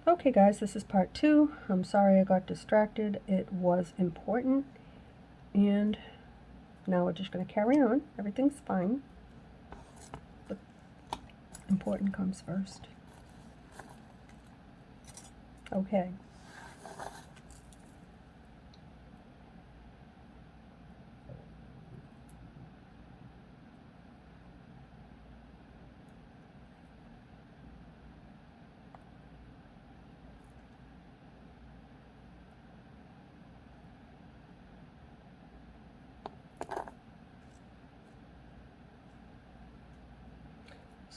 Okay guys, this is part 2. I'm sorry I got distracted. It was important. And now we're just going to carry on. Everything's fine. But important comes first. Okay.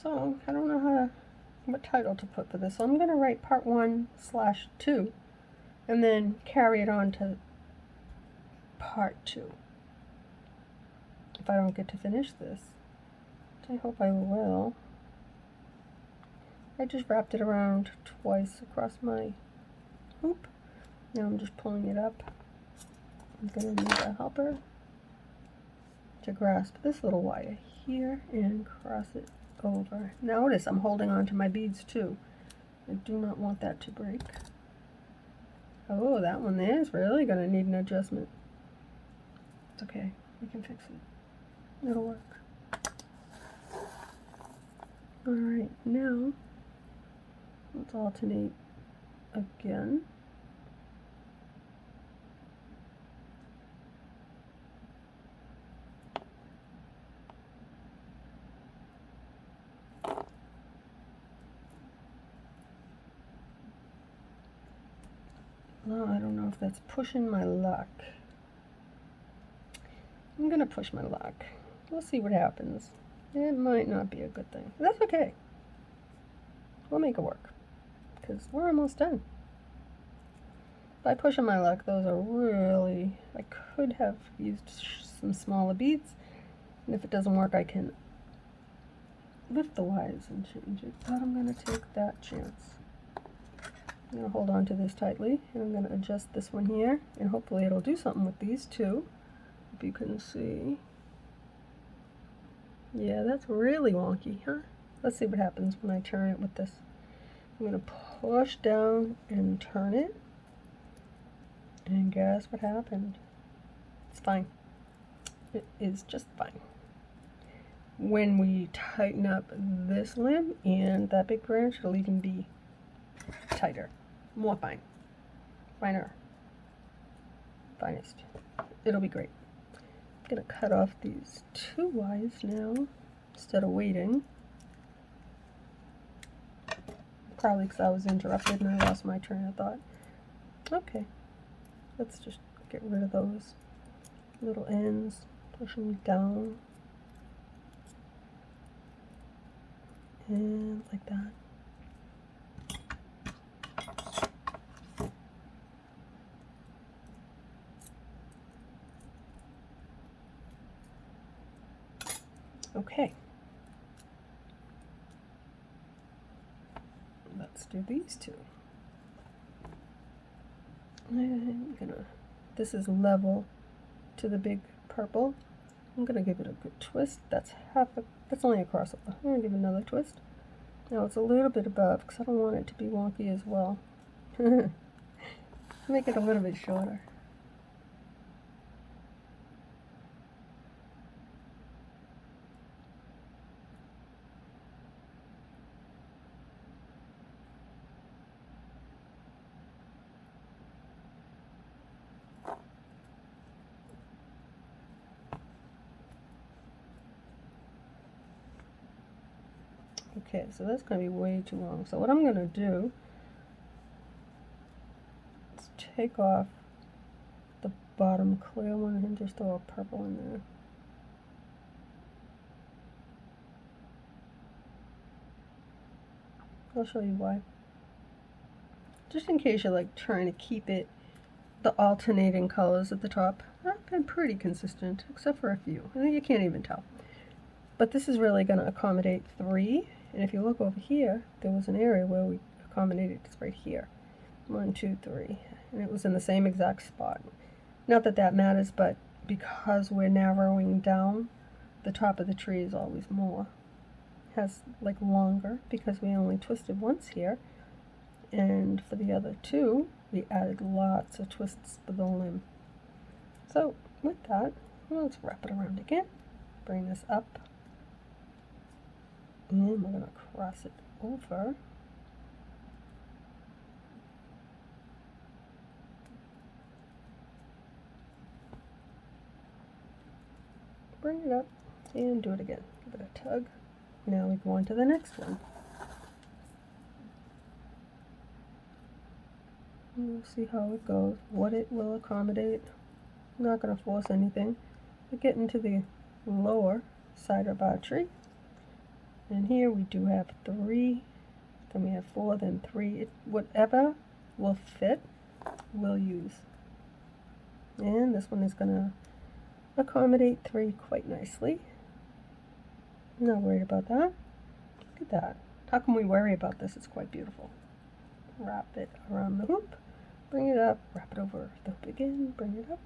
So, I don't know what title to put for this. So I'm going to write part 1/2 and then carry it on to part 2. If I don't get to finish this, which I hope I will. I just wrapped it around twice across my hoop. Now I'm just pulling it up. I'm going to need a helper to grasp this little wire here and cross it over. Notice I'm holding on to my beads too. I do not want that to break. Oh, that one there is really going to need an adjustment. It's okay. We can fix it. It'll work. Alright, now let's alternate again. Well, I don't know if that's pushing my luck. I'm going to push my luck. We'll see what happens. It might not be a good thing. That's okay. We'll make it work. Because we're almost done. By pushing my luck, those are really... I could have used some smaller beads. And if it doesn't work, I can lift the wires and change it. But I'm going to take that chance. I'm going to hold on to this tightly, and I'm going to adjust this one here, and hopefully it'll do something with these two. If you can see. Yeah, that's really wonky, huh? Let's see what happens when I turn it with this. I'm going to push down and turn it, and guess what happened? It's fine. It is just fine. When we tighten up this limb and that big branch, it'll even be tighter. More fine. Finer. Finest. It'll be great. I'm going to cut off these 2 wires now instead of waiting. Probably because I was interrupted and I lost my train of thought. Okay. Let's just get rid of those little ends. Push them down. And like that. Okay. Let's do these 2. I'm gonna, this is level to the big purple. I'm gonna give it a good twist. That's only a crossover. I'm gonna give it another twist. Now it's a little bit above because I don't want it to be wonky as well. Make it a little bit shorter. Okay, so that's going to be way too long. So what I'm going to do is take off the bottom clear one and just throw a purple in there. I'll show you why. Just in case you're like trying to keep it the alternating colors at the top. I've been pretty consistent, except for a few. I think you can't even tell. But this is really going to accommodate 3. And if you look over here, there was an area where we accommodated this right here. 1, 2, 3. And it was in the same exact spot. Not that that matters, but because we're narrowing down, the top of the tree is always more. Has like longer because we only twisted once here. And for the other two, we added lots of twists for the limb. So with that, let's wrap it around again. Bring this up. And we're going to cross it over. Bring it up and do it again. Give it a tug. Now we go on to the next one. We'll see how it goes, what it will accommodate. I'm not going to force anything. We get into the lower side of our tree. And here we do have 3, then we have 4, then 3. Whatever will fit, we'll use. And this one is going to accommodate 3 quite nicely. I'm not worried about that. Look at that. How can we worry about this? It's quite beautiful. Wrap it around the hoop, bring it up, wrap it over the hoop again, bring it up,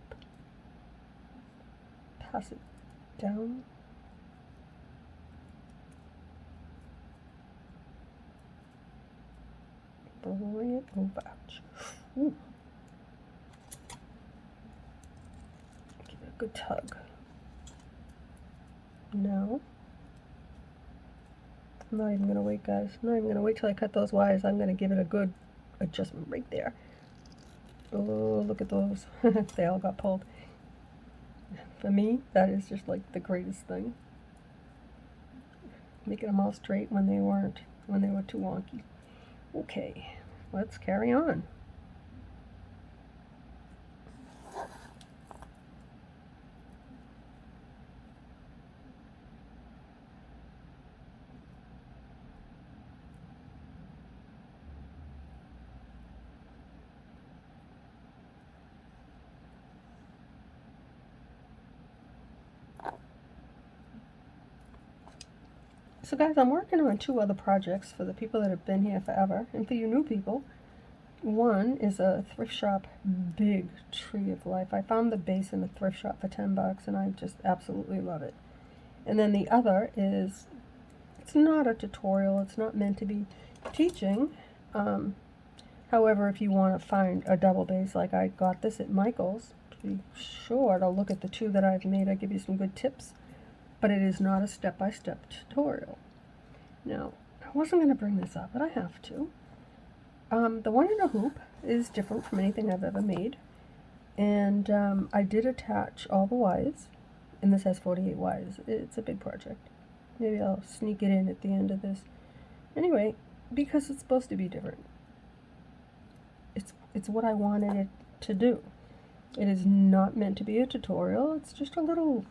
pass it down, bring it over. Ooh. Give it a good tug. Now, I'm not even going to wait, guys. I'm not even going to wait till I cut those wires. I'm going to give it a good adjustment right there. Oh, look at those. They all got pulled. For me, that is just like the greatest thing. Making them all straight when they weren't, when they were too wonky. Okay, let's carry on. So guys, I'm working on 2 other projects for the people that have been here forever, and for you new people. One is a thrift shop big tree of life. I found the base in a thrift shop for $10 and I just absolutely love it. And then the other is, it's not a tutorial, it's not meant to be teaching. However, if you want to find a double base, like I got this at Michael's, be sure to look at the 2 that I've made. I give you some good tips. But it is not a step-by-step tutorial. Now, I wasn't going to bring this up, but I have to. The one in a hoop is different from anything I've ever made. And I did attach all the wires, and this has 48 wires. It's a big project. Maybe I'll sneak it in at the end of this. Anyway, because it's supposed to be different. It's what I wanted it to do. It is not meant to be a tutorial. It's just a little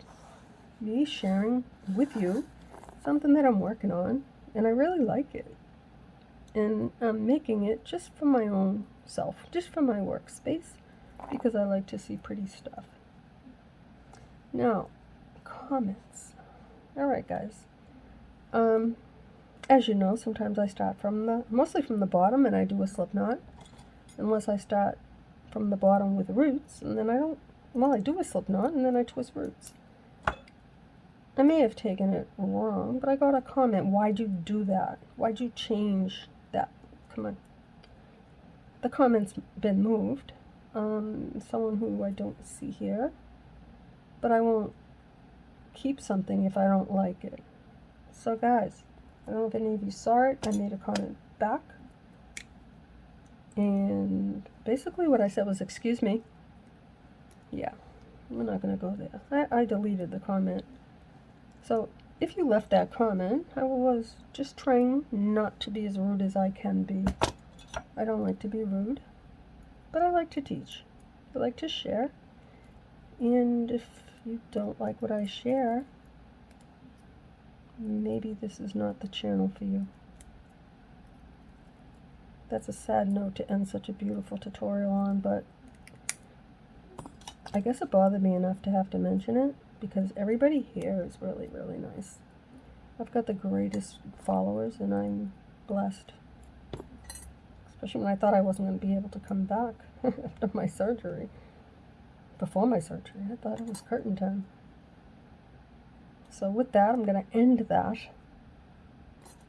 me sharing with you something that I'm working on, and I really like it. And I'm making it just for my own self, just for my workspace, because I like to see pretty stuff. Now, comments. Alright guys, as you know, sometimes I start mostly from the bottom, and I do a slip knot, unless I start from the bottom with roots, and then I do a slip knot, and then I twist roots. I may have taken it wrong, but I got a comment, why'd you do that? Why'd you change that? Come on. The comment's been moved. Someone who I don't see here. But I won't keep something if I don't like it. So guys, I don't know if any of you saw it. I made a comment back. And basically what I said was, excuse me. Yeah, we're not going to go there. I deleted the comment. So, if you left that comment, I was just trying not to be as rude as I can be. I don't like to be rude, but I like to teach. I like to share. And if you don't like what I share, maybe this is not the channel for you. That's a sad note to end such a beautiful tutorial on, but I guess it bothered me enough to have to mention it, because everybody here is really, really nice. I've got the greatest followers, and I'm blessed. Especially when I thought I wasn't going to be able to come back after my surgery. Before my surgery, I thought it was curtain time. So with that, I'm going to end that.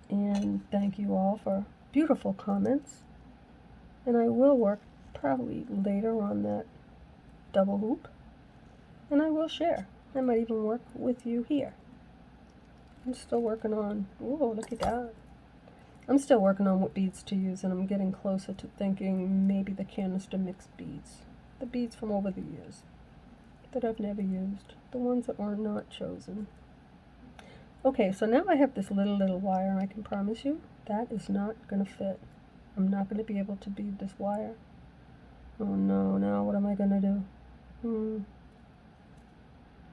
And thank you all for beautiful comments. And I will work probably later on that double hoop, and I will share. I might even work with you here. I'm still working on, oh, look at that. I'm still working on what beads to use, and I'm getting closer to thinking maybe the canister mixed beads. The beads from over the years that I've never used. The ones that were not chosen. Okay, so now I have this little wire, and I can promise you that is not going to fit. I'm not going to be able to bead this wire. Oh no, now what am I going to do?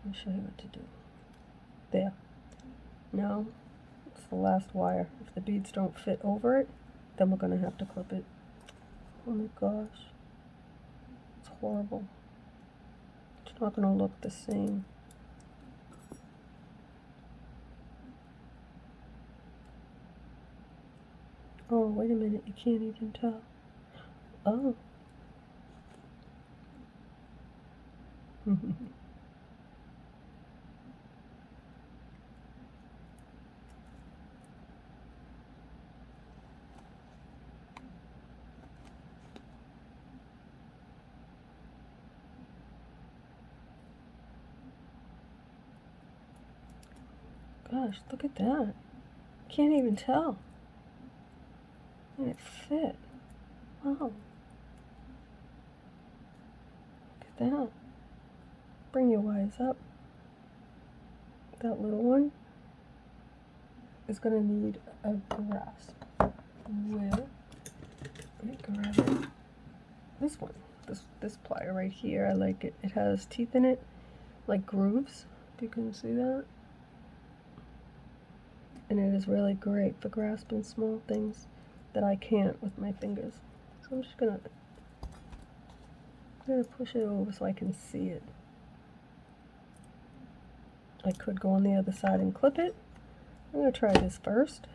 I'll show you what to do. There. Now, it's the last wire. If the beads don't fit over it, then we're going to have to clip it. Oh my gosh. It's horrible. It's not going to look the same. Oh, wait a minute. You can't even tell. Oh. Gosh, look at that. Can't even tell. And it fit. Wow. Look at that. Bring your wires up. That little one is going to need a grasp with, let me grab it. This one, this plier right here, I like it. It has teeth in it, like grooves, if you can see that. And it is really great for grasping small things that I can't with my fingers. So I'm just gonna push it over so I can see it. I could go on the other side and clip it. I'm gonna try this first.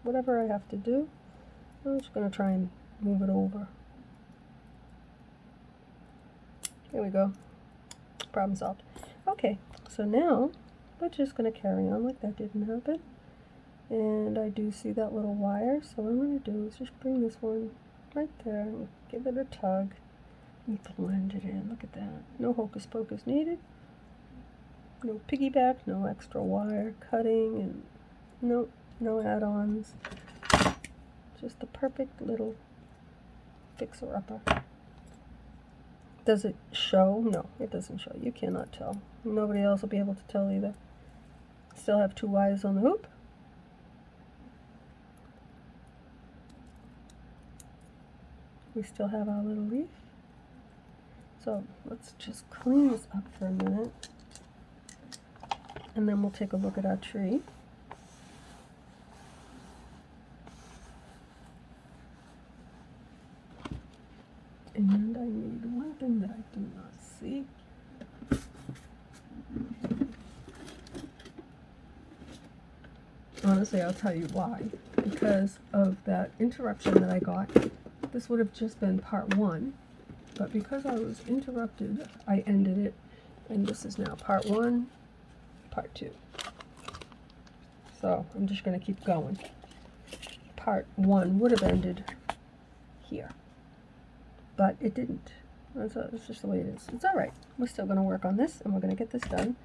Whatever I have to do, I'm just gonna try and move it over. There we go. Problem solved. Okay, so now we're just going to carry on like that didn't happen. And I do see that little wire, so what I'm going to do is just bring this one right there and give it a tug and blend it in. Look at that. No hocus pocus needed. No piggyback, no extra wire cutting, and no add-ons. Just the perfect little fixer-upper. Does it show? No, it doesn't show. You cannot tell. Nobody else will be able to tell either. Still have 2 wires on the hoop. We still have our little leaf. So let's just clean this up for a minute. And then we'll take a look at our tree. And I need one thing that I do not see. Honestly, I'll tell you why. Because of that interruption that I got. This would have just been part 1. But because I was interrupted, I ended it. And this is now part 1, part 2. So I'm just going to keep going. Part 1 would have ended here. But it didn't. It's just the way it is. It's alright. We're still going to work on this, and we're going to get this done.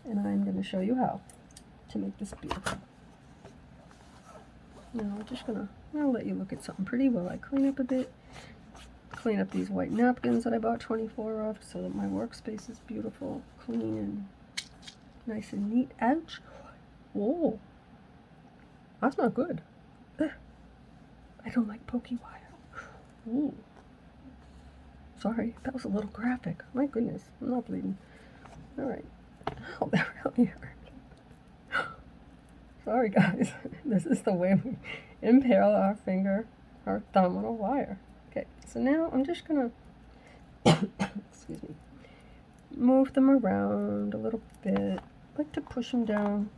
And I'm going to show you how to make this beautiful. Now I'm just going to let you look at something pretty while I clean up a bit. Clean up these white napkins that I bought 24 of so that my workspace is beautiful, clean, and nice and neat. Ouch. Whoa. That's not good. Ugh. I don't like pokey wire. Ooh. Sorry, that was a little graphic. My goodness, I'm not bleeding. Alright. Oh, that really hurt. Sorry, guys. This is the way we impale our finger, our thumb on a wire. Okay, so now I'm just going to, excuse me, move them around a little bit. I like to push them down.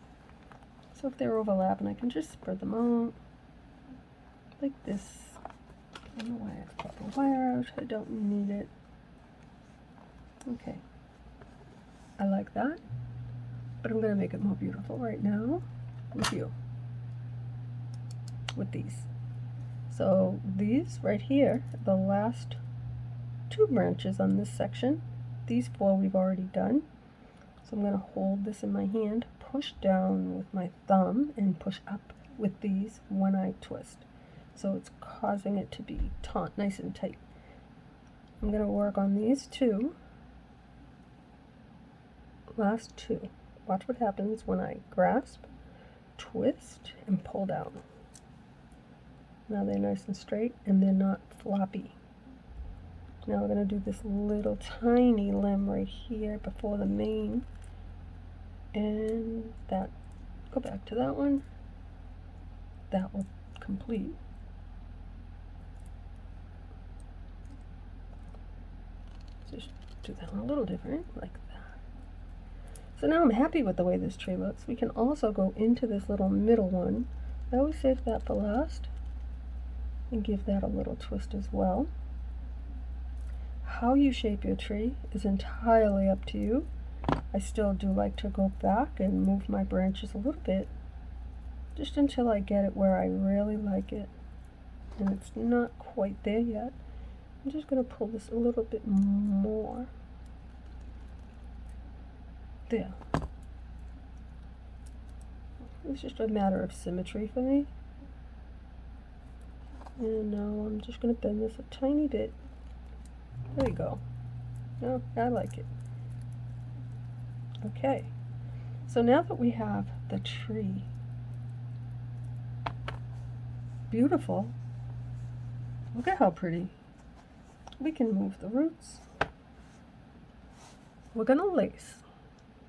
So if they're overlapping, I can just spread them out like this. I don't know why I put the wire out. I don't need it. Okay. I like that. But I'm going to make it more beautiful right now with you. With these. So these right here, the last 2 branches on this section, these 4 we've already done. So I'm going to hold this in my hand, push down with my thumb, and push up with these when I twist. So it's causing it to be taut, nice and tight. I'm going to work on these 2, last 2. Watch what happens when I grasp, twist, and pull down. Now they're nice and straight, and they're not floppy. Now we're going to do this little tiny limb right here before the main. And that, go back to that one. That will complete. Just do that one a little different, like that. So now I'm happy with the way this tree looks. We can also go into this little middle one. I always save that for last and give that a little twist as well. How you shape your tree is entirely up to you. I still do like to go back and move my branches a little bit, just until I get it where I really like it, and it's not quite there yet. I'm just going to pull this a little bit more. There. It's just a matter of symmetry for me. And now I'm just going to bend this a tiny bit. There we go. No, I like it. Okay, so now that we have the tree beautiful, look at how pretty. We can move the roots. We're gonna lace,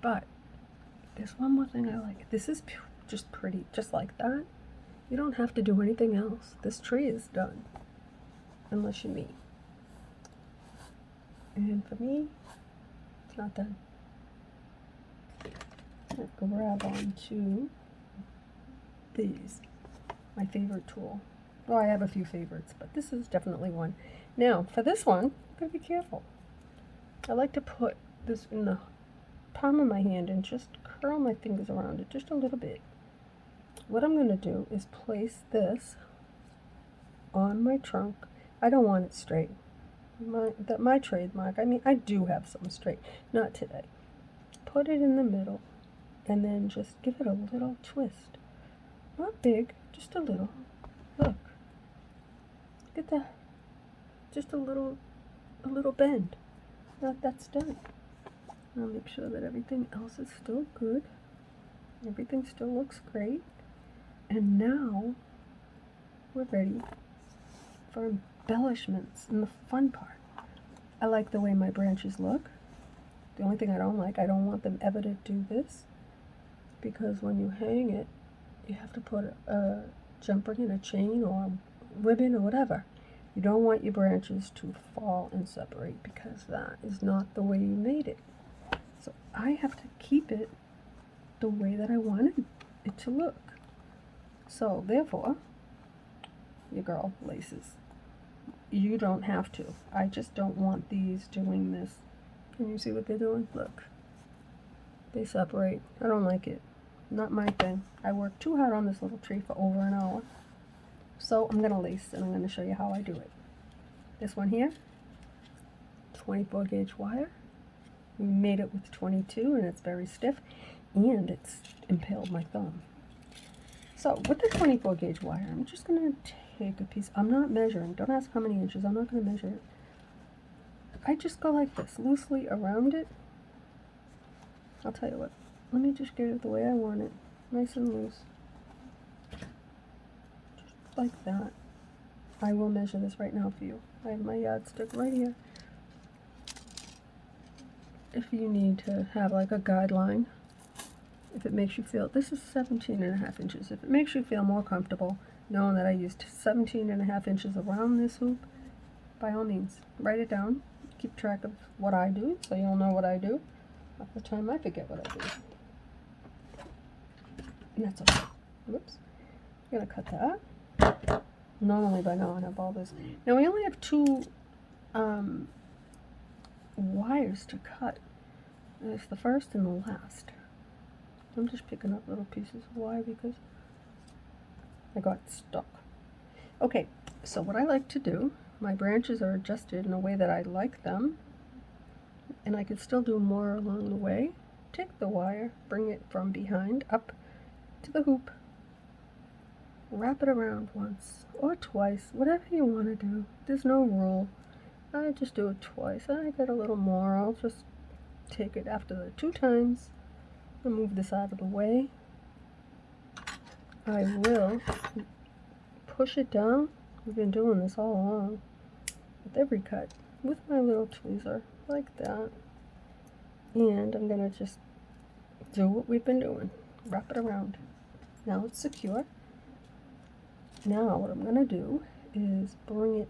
but there's one more thing I like. This is just pretty, just like that. You don't have to do anything else. This tree is done, unless you meet. And for me, it's not done. I'll grab onto these, my favorite tool. Well, I have a few favorites, but this is definitely one. Now, for this one, I'm going to be careful. I like to put this in the palm of my hand and just curl my fingers around it just a little bit. What I'm going to do is place this on my trunk. I don't want it straight. My trademark, I mean, I do have some straight, not today. Put it in the middle. And then just give it a little twist. Not big, just a little. Look. Look at that. Just a little bend. Now that's done. I'll make sure that everything else is still good. Everything still looks great. And now we're ready for embellishments and the fun part. I like the way my branches look. The only thing I don't like, I don't want them ever to do this, because when you hang it, you have to put a jumper in a chain or a ribbon or whatever. You don't want your branches to fall and separate, because that is not the way you made it. So I have to keep it the way that I wanted it to look. So therefore, your girl laces. You don't have to. I just don't want these doing this. Can you see what they're doing? Look. They separate. I don't like it. Not my thing. I worked too hard on this little tree for over an hour. So I'm going to lace, and I'm going to show you how I do it. This one here, 24 gauge wire. We made it with 22, and it's very stiff, and it's impaled my thumb. So with the 24 gauge wire, I'm just going to take a piece. I'm not measuring. Don't ask how many inches. I'm not going to measure it. I just go like this, loosely around it. I'll tell you what. Let me just get it the way I want it, nice and loose. Just like that. I will measure this right now for you. I have my yardstick right here. If you need to have like a guideline, if it makes you feel, this is 17.5 inches. If it makes you feel more comfortable knowing that I used 17.5 inches around this hoop, by all means, write it down. Keep track of what I do, so you'll know what I do. Half the time I forget what I do. And that's okay. Whoops. I'm going to cut that. Normally by now I have all this. Now we only have 2 wires to cut. It's the first and the last. I'm just picking up little pieces of wire because I got stuck. Okay, so what I like to do, my branches are adjusted in a way that I like them, and I can still do more along the way. Take the wire, bring it from behind up to the hoop, wrap it around once or twice, whatever you want to do. There's no rule. I just do it twice. I get a little more. I'll just take it after the 2 times and move this out of the way. I will push it down. We've been doing this all along with every cut with my little tweezer like that. And I'm going to just do what we've been doing. Wrap it around. Now it's secure. Now what I'm going to do is bring it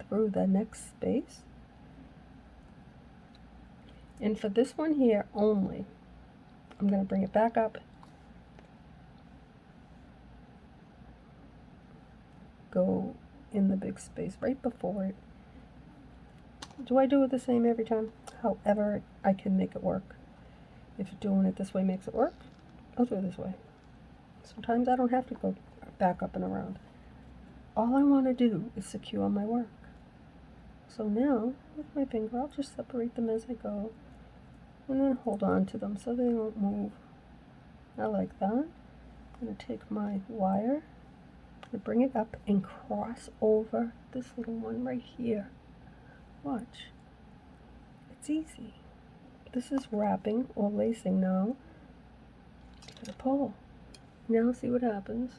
through the next space. And for this one here only, I'm going to bring it back up, go in the big space right before it. Do I do it the same every time? However, I can make it work. If doing it this way makes it work, I'll do it this way. Sometimes I don't have to go back up and around. All I want to do is secure my work. So now, with my finger, I'll just separate them as I go, and then hold on to them so they don't move. I like that. I'm going to take my wire and bring it up and cross over this little one right here. Watch. It's easy. This is wrapping or lacing now to the pole. Now see what happens.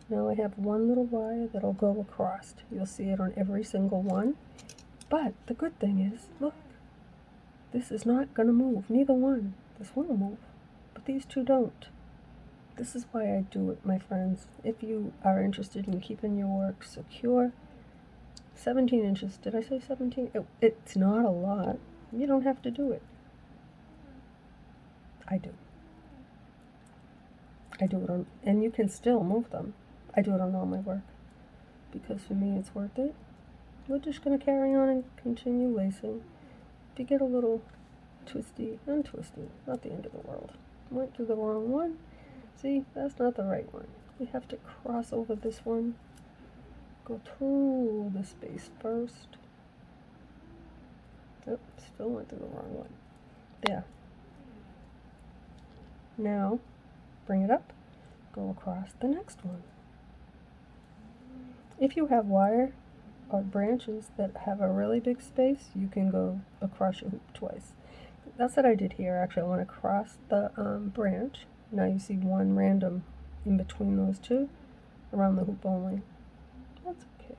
Now I have one little wire that'll go across. You'll see it on every single one. But the good thing is, look, this is not going to move. Neither one. This one will move, but these two don't. This is why I do it, my friends. If you are interested in keeping your work secure, 17 inches. Did I say 17? It's not a lot. You don't have to do it. I do. I do it on, and you can still move them. I do it on all my work because for me it's worth it. We're just going to carry on and continue lacing. If you get a little twisty, untwisted, not the end of the world. Went to the wrong one. See, that's not the right one. We have to cross over this one. Go through the space first. Oh, still went to the wrong one. There. Now, bring it up, go across the next one. If you have wire or branches that have a really big space, you can go across your hoop twice. That's what I did here. Actually, I want to cross the branch. Now you see one random in between those two, around the hoop only. That's okay.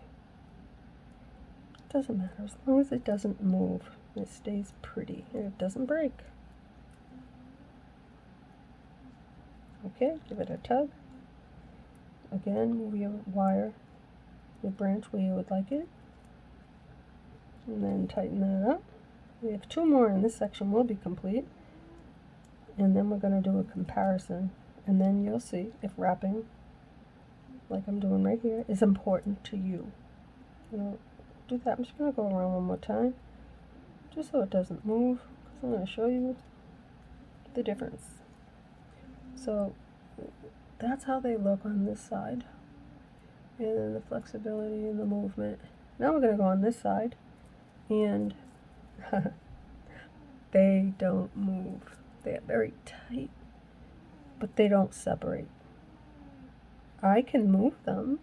It doesn't matter as long as it doesn't move. It stays pretty and it doesn't break. Okay, give it a tug. Again, move your wire, your branch where you would like it. And then tighten that up. We have 2 more and this section will be complete. And then we're going to do a comparison. And then you'll see if wrapping, like I'm doing right here, is important to you. You know, do that. I'm just going to go around one more time, just so it doesn't move, because I'm going to show you the difference. So that's how they look on this side, and then the flexibility and the movement. Now we're going to go on this side, and they don't move. They're very tight, but they don't separate. I can move them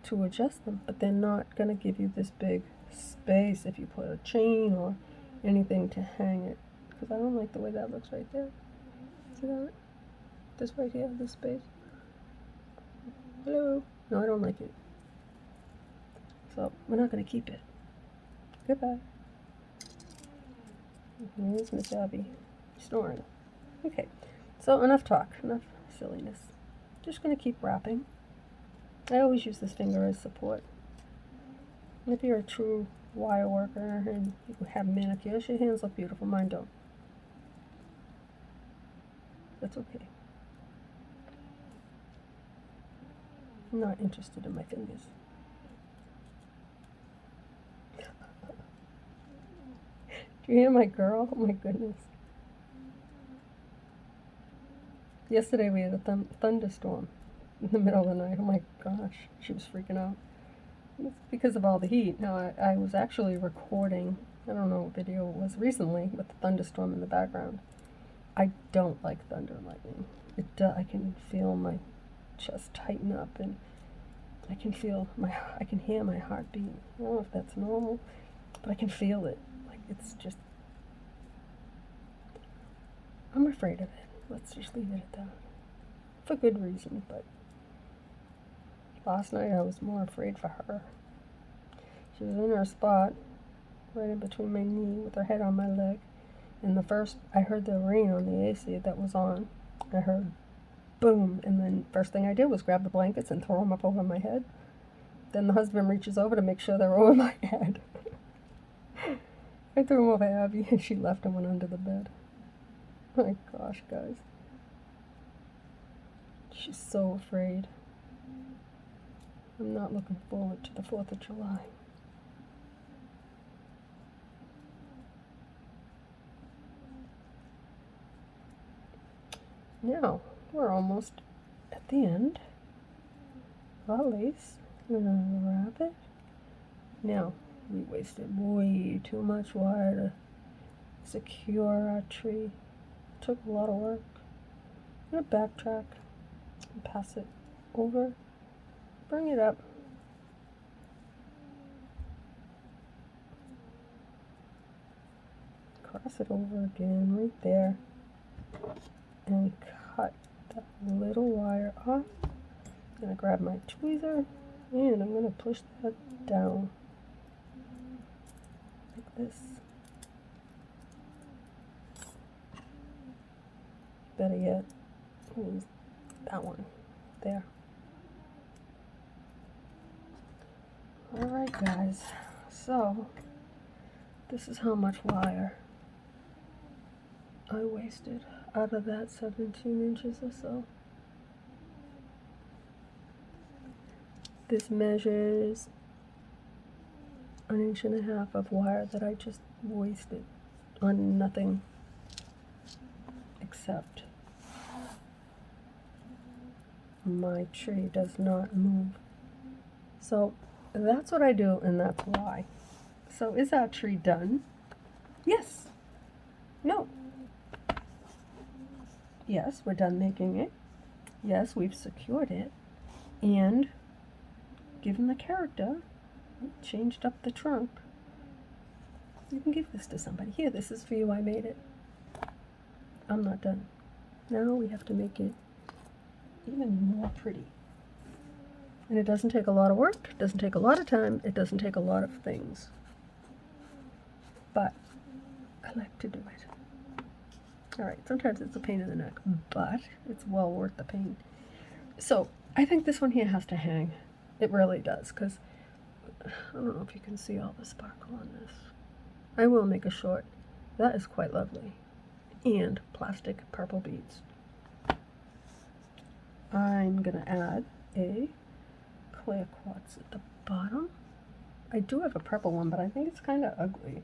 to adjust them, but they're not going to give you this big space if you put a chain or anything to hang it, because I don't like the way that looks right there. See that? This right here, this space. Hello? No, I don't like it. So we're not going to keep it. Goodbye. Here's Miss Abby snoring. Okay, so enough talk, enough silliness. Just going to keep wrapping. I always use this finger as support. If you're a true wire worker and you have manicures, your hands look beautiful. Mine don't. That's okay. I'm not interested in my fingers. Do you hear my girl? Oh my goodness. Yesterday we had a thunderstorm. in the middle of the night. Oh my gosh, she was freaking out. It's because of all the heat. Now, I was actually recording, I don't know what video it was recently, with the thunderstorm in the background. I don't like thunder and lightning. I can feel my chest tighten up, and I can hear my heartbeat. I don't know if that's normal, but I can feel it. Like, it's just, I'm afraid of it. Let's just leave it at that. For good reason, but last night I was more afraid for her. She was in her spot, right in between my knee, with her head on my leg. And I heard the rain on the AC that was on. I heard boom, and then first thing I did was grab the blankets and throw them up over my head. Then the husband reaches over to make sure they're over my head. I threw them over Abby, and she left and went under the bed. My gosh, guys. She's so afraid. I'm not looking forward to the 4th of July. Now, we're almost at the end of our lace. We're going to wrap it. Now, we wasted way too much wire to secure our tree. It took a lot of work. I'm going to backtrack and pass it over. Bring it up. Cross it over again right there. And cut that little wire off. I'm going to grab my tweezer and I'm going to push that down like this. Better yet, use that one there. Alright guys, so this is how much wire I wasted out of that 17 inches or so. This measures 1.5 inches of wire that I just wasted on nothing except my tree does not move. So that's what I do, and that's why. So is our tree done? Yes. No. Yes, we're done making it. Yes, we've secured it and given the character, changed up the trunk. You can give this to somebody. Here, this is for you, I made it. I'm not done. Now we have to make it even more pretty. And it doesn't take a lot of work, it doesn't take a lot of time, it doesn't take a lot of things. But I like to do it. Alright, sometimes it's a pain in the neck, but it's well worth the pain. So, I think this one here has to hang. It really does, because I don't know if you can see all the sparkle on this. I will make a short. That is quite lovely. And plastic purple beads. I'm going to add a clear quartz at the bottom. I do have a purple one, but I think it's kind of ugly.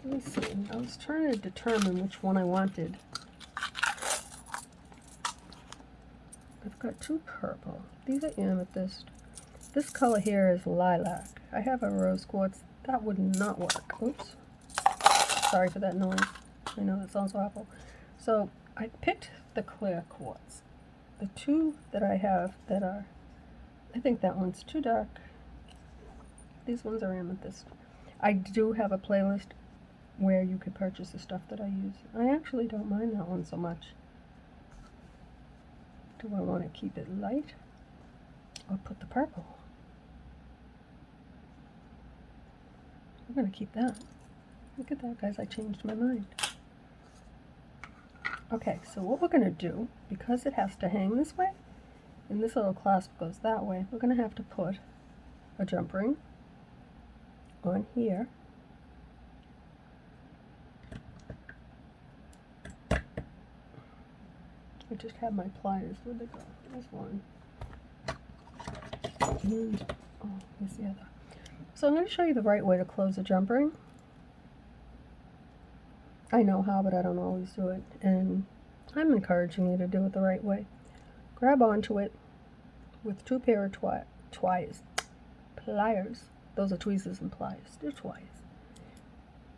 Let me see. I was trying to determine which one I wanted. I've got two purple. These are amethyst. This color here is lilac. I have a rose quartz. That would not work. Oops. Sorry for that noise. I know that sounds awful. So I picked the clear quartz. The two that I have that are, I think that one's too dark. These ones are amethyst. I do have a playlist where you could purchase the stuff that I use. I actually don't mind that one so much. Do I want to keep it light or put the purple? I'm going to keep that. Look at that, guys. I changed my mind. Okay, so what we're going to do, because it has to hang this way, and this little clasp goes that way, we're going to have to put a jump ring on here. I just have my pliers. Where'd they go? There's one. And, oh, here's the other. So I'm going to show you the right way to close a jump ring. I know how, but I don't always do it, and I'm encouraging you to do it the right way. Grab onto it with 2 pair of pliers. Those are tweezers and pliers. They're pliers.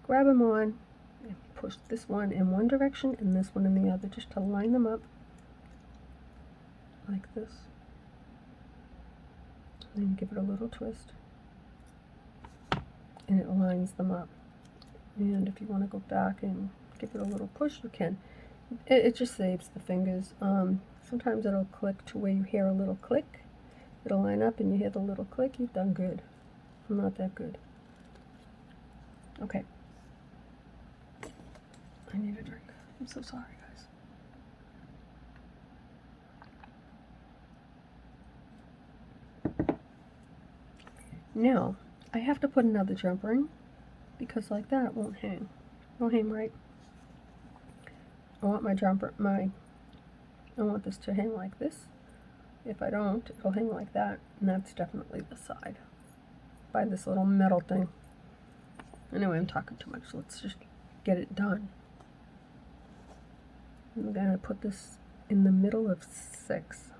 Grab them on and push this one in one direction and this one in the other, just to line them up like this. And then give it a little twist, and it lines them up. And if you want to go back and give it a little push, you can. It just saves the fingers. Sometimes it'll click to where you hear a little click. It'll line up and you hear the little click. You've done good. I'm not that good. Okay. I need a drink. I'm so sorry, guys. Now, I have to put another jump ring, because like that it won't hang. It won't hang right. I want I want this to hang like this. If I don't, it'll hang like that, and that's definitely the side. By this little metal thing. Anyway, I'm talking too much. Let's just get it done. I'm gonna put this in the middle of 6.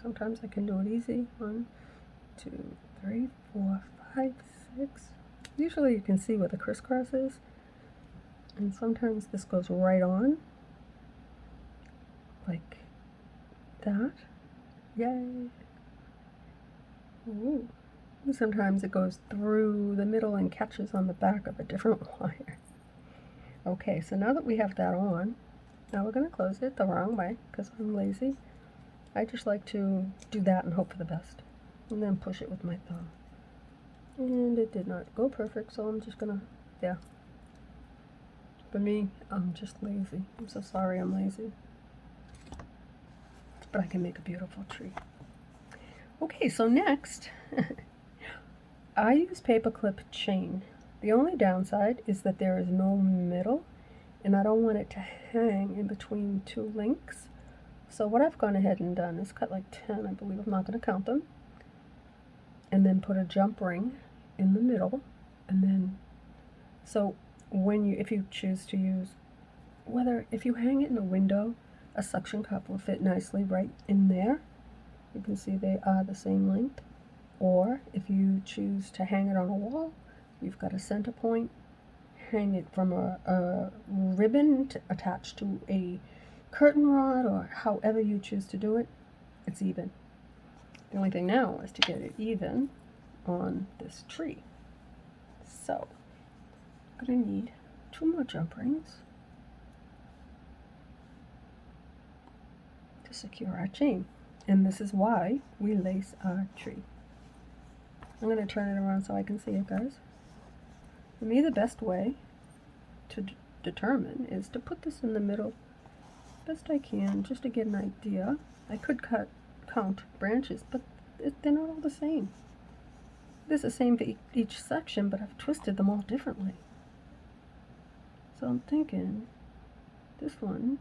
Sometimes I can do it easy. 1, 2, 3, 4, 5, 6. Usually you can see where the crisscross is, and sometimes this goes right on, like that. Yay! Ooh. Sometimes it goes through the middle and catches on the back of a different wire. Okay, so now that we have that on, now we're going to close it the wrong way because I'm lazy. I just like to do that and hope for the best, and then push it with my thumb. And it did not go perfect, so I'm just gonna, yeah. For me, I'm just lazy. I'm so sorry I'm lazy. But I can make a beautiful tree. Okay, so next, I use paperclip chain. The only downside is that there is no middle, and I don't want it to hang in between 2 links. So what I've gone ahead and done is cut like 10, I believe. I'm not going to count them. And then put a jump ring in the middle, and then, so if you choose to use, if you hang it in a window, a suction cup will fit nicely right in there. You can see they are the same length. Or if you choose to hang it on a wall, you've got a center point, hang it from a ribbon attached to a curtain rod, or however you choose to do it, it's even. The only thing now is to get it even on this tree. So, I'm going to need 2 more jump rings to secure our chain. And this is why we lace our tree. I'm going to turn it around so I can see it, guys. For me, the best way to determine is to put this in the middle best I can, just to get an idea. I could count branches, but they're not all the same. This is the same for each section, but I've twisted them all differently. So I'm thinking, this one,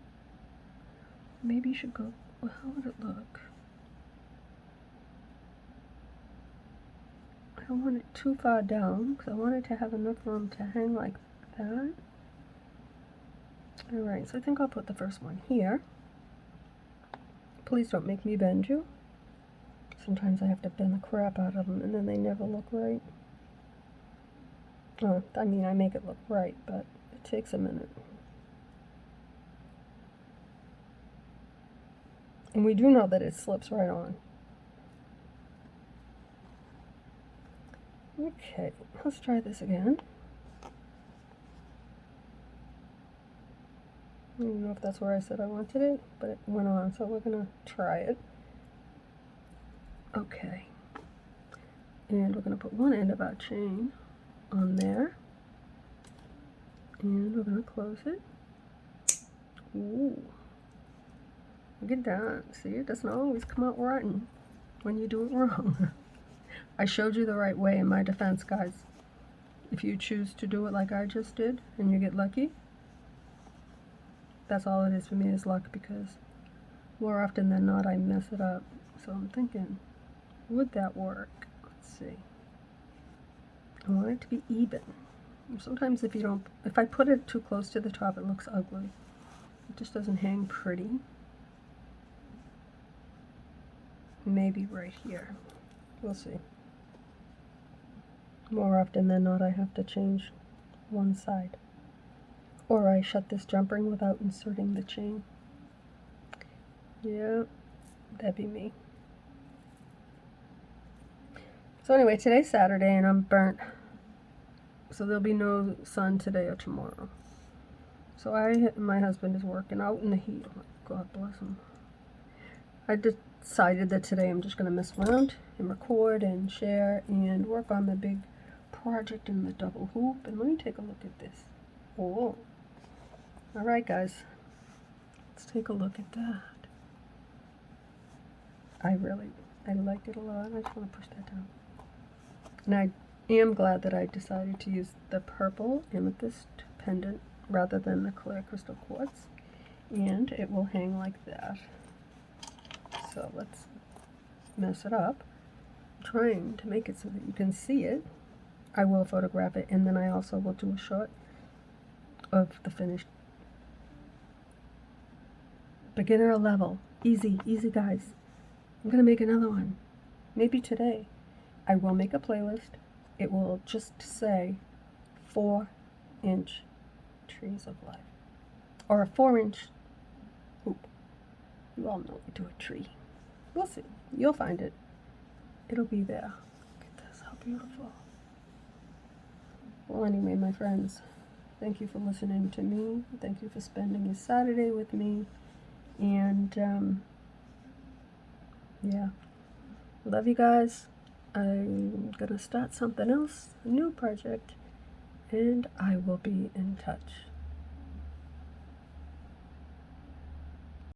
maybe you should go, well, how would it look? I don't want it too far down, because I want it to have enough room to hang like that. Alright, so I think I'll put the first one here. Please don't make me bend you. Sometimes I have to bend the crap out of them, and then they never look right. Oh, I mean, I make it look right, but it takes a minute. And we do know that it slips right on. Okay, let's try this again. I don't know if that's where I said I wanted it, but it went on, so we're going to try it. Okay. And we're going to put one end of our chain on there. And we're going to close it. Ooh. Look at that. See, it doesn't always come out rotten when you do it wrong. I showed you the right way in my defense, guys. If you choose to do it like I just did, and you get lucky, that's all it is for me, is luck, because more often than not I mess it up. So I'm thinking, would that work? Let's see. I want it to be even. Sometimes if I put it too close to the top, it looks ugly. It just doesn't hang pretty. maybe right here. We'll see. More often than not, I have to change one side. Or I shut this jump ring without inserting the chain. Yeah, that'd be me. So anyway, today's Saturday and I'm burnt. So there'll be no sun today or tomorrow. So my husband is working out in the heat. Oh, God bless him. I decided that today I'm just going to mess around and record and share and work on the big project in the double hoop. And let me take a look at this. Oh. Alright guys, let's take a look at that. I like it a lot. I just want to push that down. And I am glad that I decided to use the purple amethyst pendant rather than the clear crystal quartz. And it will hang like that. So let's mess it up. I'm trying to make it so that you can see it. I will photograph it and then I also will do a shot of the finished. Beginner level. Easy, easy guys. I'm going to make another one. Maybe today. I will make a playlist. It will just say 4-inch trees of life. Or a 4-inch hoop. You all know we do a tree. We'll see. You'll find it. It'll be there. Look at this. How beautiful. Well, anyway, my friends, thank you for listening to me. Thank you for spending your Saturday with me. And, yeah. Love you guys. I'm gonna start something else, a new project, and I will be in touch.